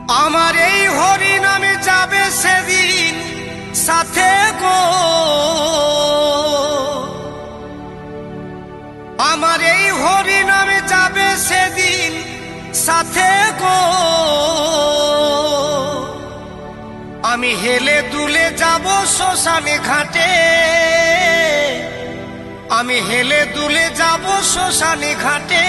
আমার এই হরি নামে যাবে সেদিন সাথে গো, আমার এই হরি নামে যাবে সেদিন সাথে গো। আমি হেলে দুলে যাব শ্মশানে ঘাটে, আমি হেলে দুলে যাব শ্মশানে ঘাটে।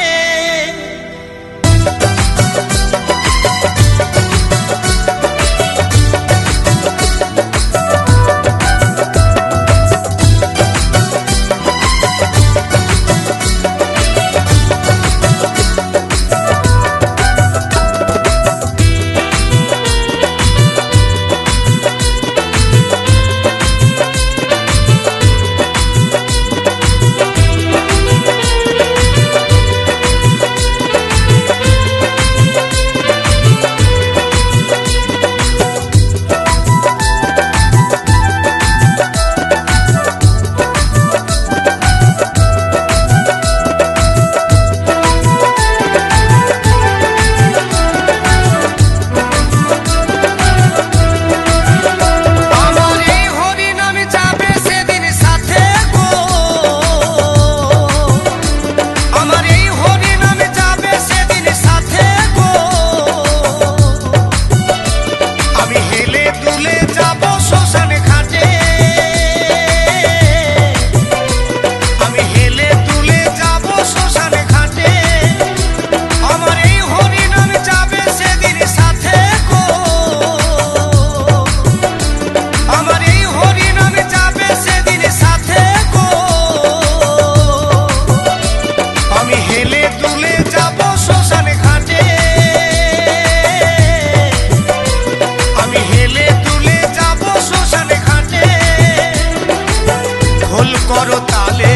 করো তালে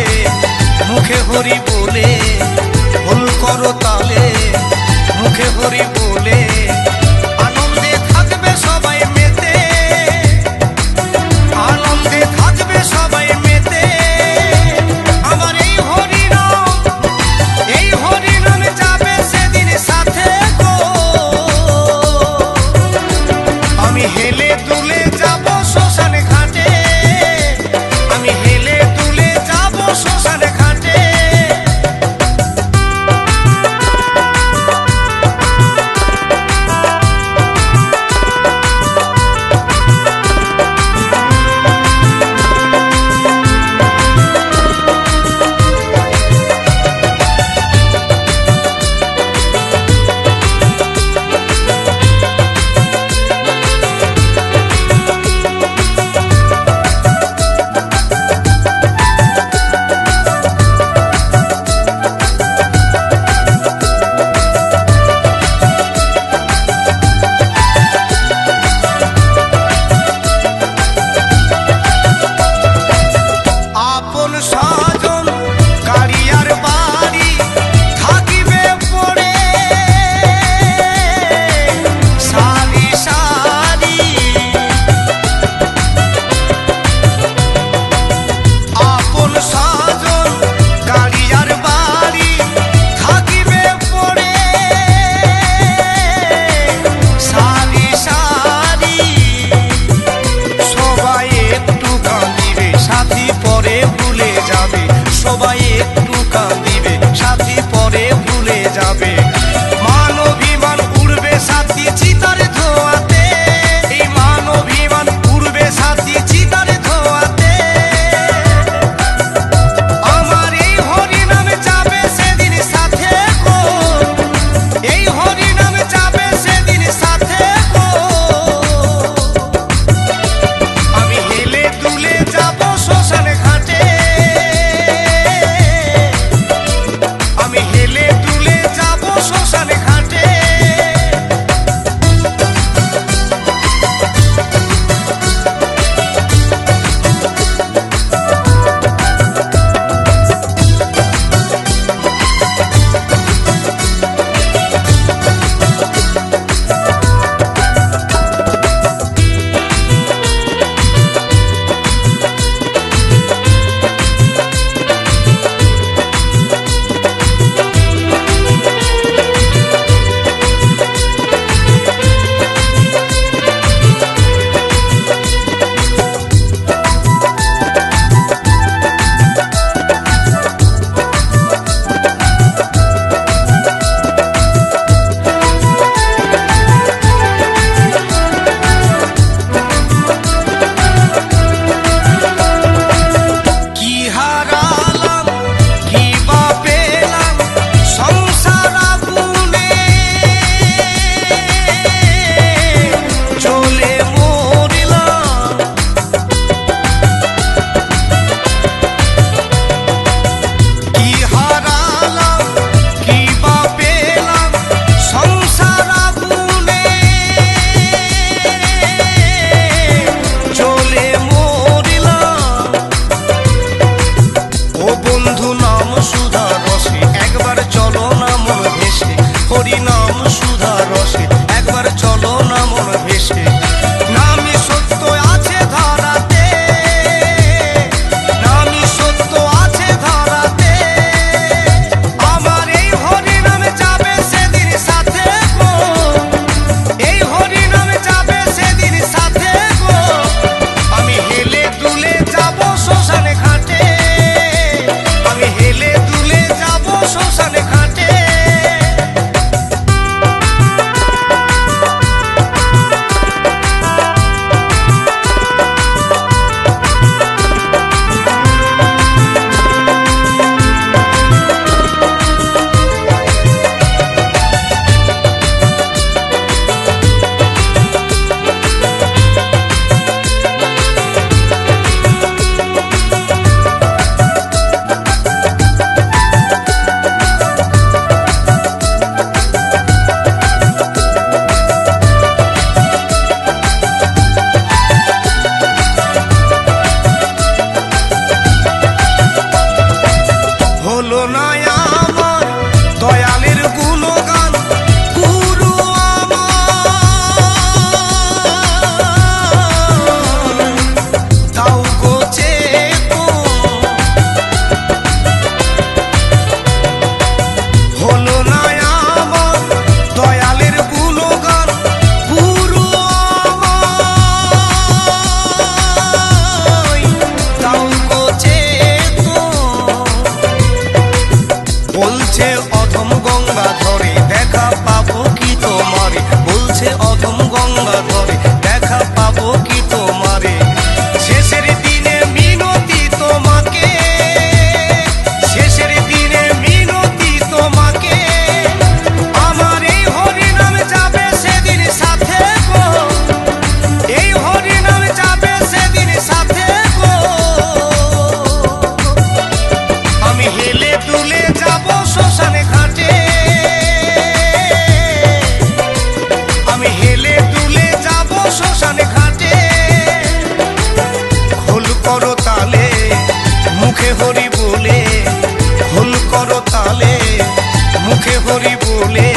মুখে হরি বলে, ভুল করো তালে মুখে হরি বলে, আনন্দে থাকবে সবাই মেতে, আনন্দে থাকবে সবাই মেতে। আমার এই হরি নামে যাবে সেদিন সাথে গো, আমি হেলে দুলে যাব শ্মশানে ঘাটে, আমি হেলে দুলে যাব শ্মশানে ঘাটে। গঙ্গাধরে দেখা পাবো কি তোমারে শেষের দিনে মিনতি তোমাকে শেষের দিনে মিনতি তোমাকে আমার এই হরিনাম যাবে সেদিন সাথে গো এই হরিনাম যাবে সেদিন সাথে গো আমি হেলে দুলে যাব শ্মশানে ঘাটে আমি হেলে দুলে যাব শ্মশানে ঘাটে খোল করো তালে মুখে হরি বলে খোল করো তালে মুখে হরি বলে